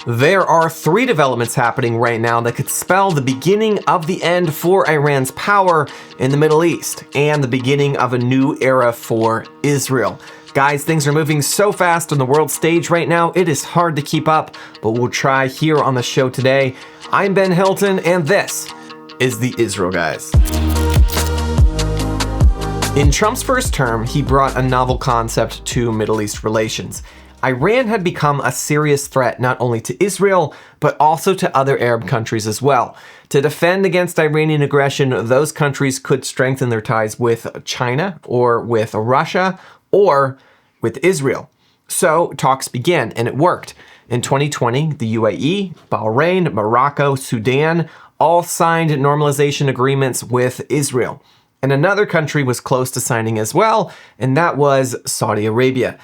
There are three developments happening right now that could spell the beginning of the end for Iran's power in the Middle East and the beginning of a new era for Israel. Guys, things are moving so fast on the world stage right now, it is hard to keep up, but we'll try here on the show today. I'm Ben Hilton, and this is the Israel Guys. In Trump's first term, he brought a novel concept to Middle East relations. Iran had become a serious threat not only to Israel, but also to other Arab countries as well. To defend against Iranian aggression, those countries could strengthen their ties with China, or with Russia, or with Israel. So talks began, and it worked. In 2020, the UAE, Bahrain, Morocco, Sudan all signed normalization agreements with Israel. And another country was close to signing as well, and that was Saudi Arabia.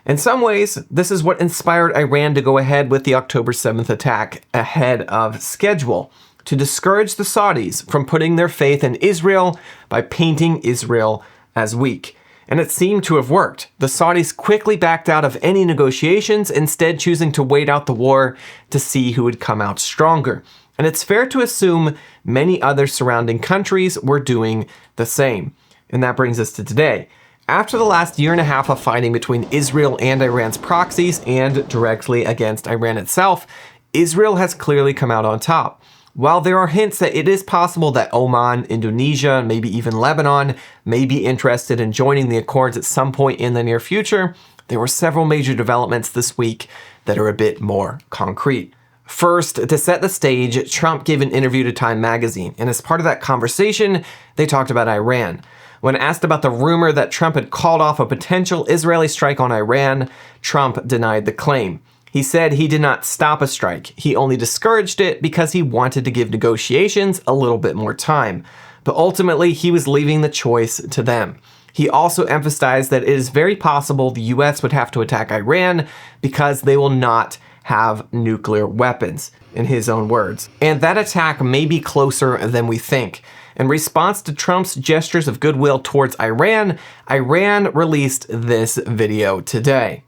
In some ways, this is what inspired Iran to go ahead with the October 7th attack ahead of schedule, to discourage the Saudis from putting their faith in Israel by painting Israel as weak. And it seemed to have worked. The Saudis quickly backed out of any negotiations, instead choosing to wait out the war to see who would come out stronger. And it's fair to assume many other surrounding countries were doing the same. And that brings us to today. After the last year and a half of fighting between Israel and Iran's proxies and directly against Iran itself, Israel has clearly come out on top. While there are hints that it is possible that Oman, Indonesia, maybe even Lebanon may be interested in joining the Accords at some point in the near future, there were several major developments this week that are a bit more concrete. First, to set the stage, Trump gave an interview to Time magazine, and as part of that conversation, they talked about Iran. When asked about the rumor that Trump had called off a potential Israeli strike on Iran, Trump denied the claim. He said he did not stop a strike. He only discouraged it because he wanted to give negotiations a little bit more time. But ultimately, he was leaving the choice to them. He also emphasized that it is very possible the US would have to attack Iran because they will not have nuclear weapons, in his own words. And that attack may be closer than we think. In response to Trump's gestures of goodwill towards Iran, Iran released this video today.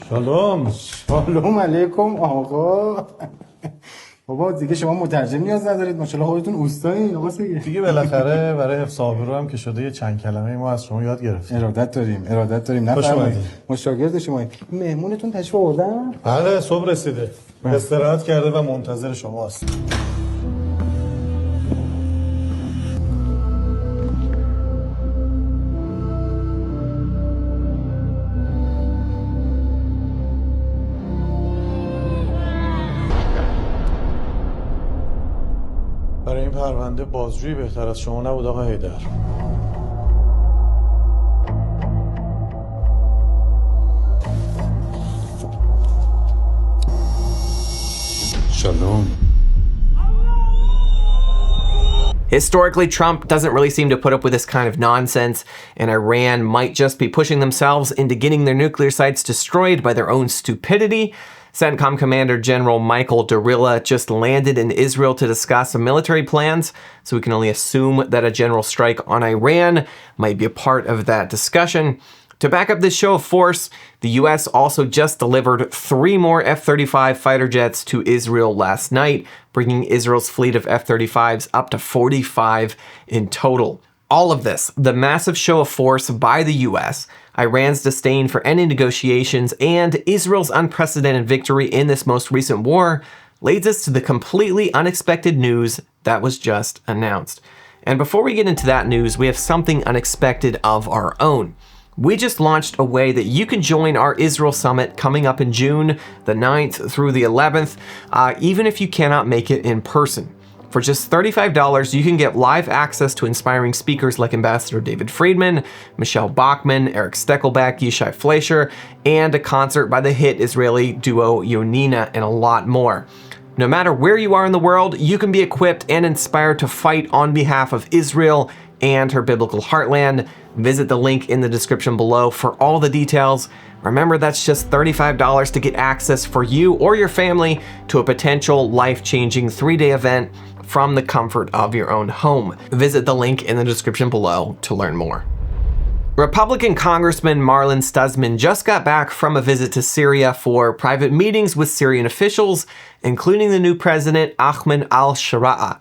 سلام علیکم آقا. بابا دیگه شما مترجم نیاز ندارید، ماشاءالله خودتون اوستایین آقا سید. دیگه بالاخره برای حفظ آبرو هم که شده یه چند کلمه ما از شما یاد گرفتیم. ارادت داریم. نفرمایید. ما شاگرد شماییم. مهمونتون تشریف آوردن؟ بله، صبح رسیده. استراحت کرده و منتظر شماست. برای این پرونده بازجویی بهتر از شما نبود آقا حیدر. Shalom. Historically, Trump doesn't really seem to put up with this kind of nonsense, and Iran might just be pushing themselves into getting their nuclear sites destroyed by their own stupidity. CENTCOM Commander General Michael Darilla just landed in Israel to discuss some military plans, so we can only assume that a general strike on Iran might be a part of that discussion. To back up this show of force, the US also just delivered 3 more F-35 fighter jets to Israel last night, bringing Israel's fleet of F-35s up to 45 in total. All of this, the massive show of force by the US, Iran's disdain for any negotiations, and Israel's unprecedented victory in this most recent war, leads us to the completely unexpected news that was just announced. And before we get into that news, we have something unexpected of our own. We just launched a way that you can join our Israel Summit coming up in June the 9th through the 11th, even if you cannot make it in person. For just $35, you can get live access to inspiring speakers like Ambassador David Friedman, Michelle Bachmann, Eric Steckelbeck, Yishai Fleischer, and a concert by the hit Israeli duo Yonina, and a lot more. No matter where you are in the world, you can be equipped and inspired to fight on behalf of Israel and her biblical heartland. Visit the link in the description below for all the details. Remember, that's just $35 to get access for you or your family to a potential life-changing 3-day event from the comfort of your own home. Visit the link in the description below to learn more. Republican Congressman Marlin Stutzman just got back from a visit to Syria for private meetings with Syrian officials, including the new president, Ahmed al-Shara.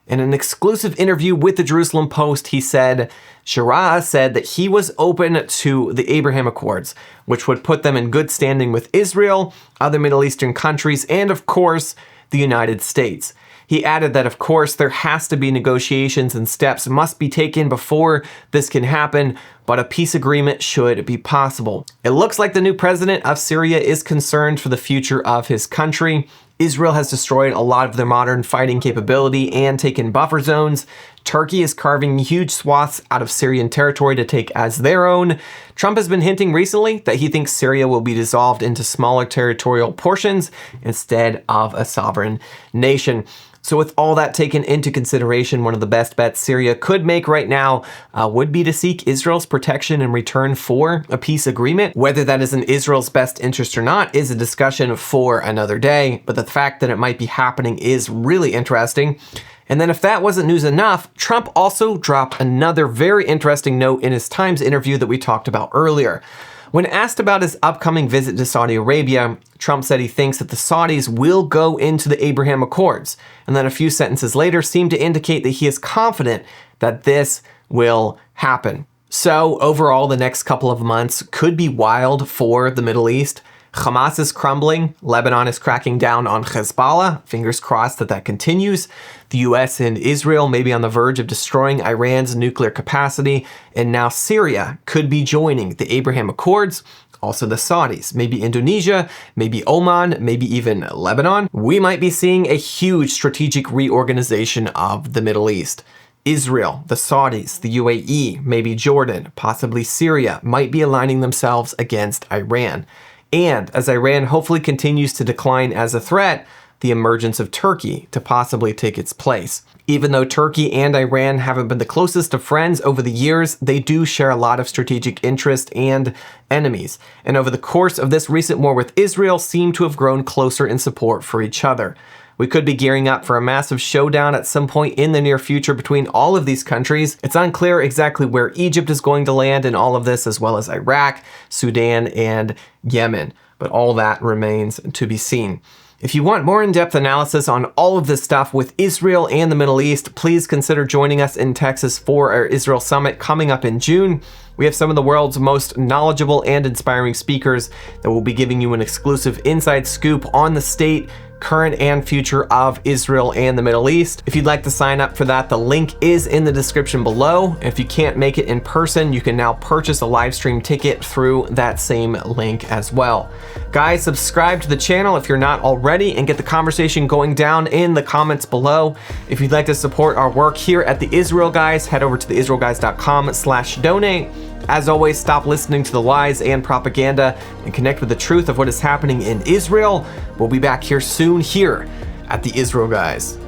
In an exclusive interview with the Jerusalem Post, he said, Shara said that he was open to the Abraham Accords, which would put them in good standing with Israel, other Middle Eastern countries, and of course, the United States. He added that, of course, there has to be negotiations and steps must be taken before this can happen, but a peace agreement should be possible. It looks like the new president of Syria is concerned for the future of his country. Israel has destroyed a lot of their modern fighting capability and taken buffer zones. Turkey is carving huge swaths out of Syrian territory to take as their own. Trump has been hinting recently that he thinks Syria will be dissolved into smaller territorial portions instead of a sovereign nation. So with all that taken into consideration, one of the best bets Syria could make right now would be to seek Israel's protection in return for a peace agreement. Whether that is in Israel's best interest or not is a discussion for another day, but the fact that it might be happening is really interesting. And then if that wasn't news enough, Trump also dropped another very interesting note in his Times interview that we talked about earlier. When asked about his upcoming visit to Saudi Arabia, Trump said he thinks that the Saudis will go into the Abraham Accords, and then a few sentences later seemed to indicate that he is confident that this will happen. So overall, the next couple of months could be wild for the Middle East. Hamas is crumbling, Lebanon is cracking down on Hezbollah, fingers crossed that that continues. The US and Israel may be on the verge of destroying Iran's nuclear capacity, and now Syria could be joining the Abraham Accords. Also the Saudis, maybe Indonesia, maybe Oman, maybe even Lebanon. We might be seeing a huge strategic reorganization of the Middle East. Israel, the Saudis, the UAE, maybe Jordan, possibly Syria might be aligning themselves against Iran. And as Iran hopefully continues to decline as a threat, the emergence of Turkey to possibly take its place. Even though Turkey and Iran haven't been the closest of friends over the years, they do share a lot of strategic interest and enemies. And over the course of this recent war with Israel, seem to have grown closer in support for each other. We could be gearing up for a massive showdown at some point in the near future between all of these countries. It's unclear exactly where Egypt is going to land in all of this, as well as Iraq, Sudan, and Yemen. But all that remains to be seen. If you want more in-depth analysis on all of this stuff with Israel and the Middle East, please consider joining us in Texas for our Israel Summit coming up in June. We have some of the world's most knowledgeable and inspiring speakers that will be giving you an exclusive inside scoop on the state, current and future of Israel and the Middle East. If you'd like to sign up for that, the link is in the description below. If you can't make it in person, you can now purchase a live stream ticket through that same link as well. Guys, subscribe to the channel if you're not already and get the conversation going down in the comments below. If you'd like to support our work here at the Israel Guys, head over to theisraelguys.com/donate. As always, stop listening to the lies and propaganda and connect with the truth of what is happening in Israel. We'll be back here soon here at the Israel Guys.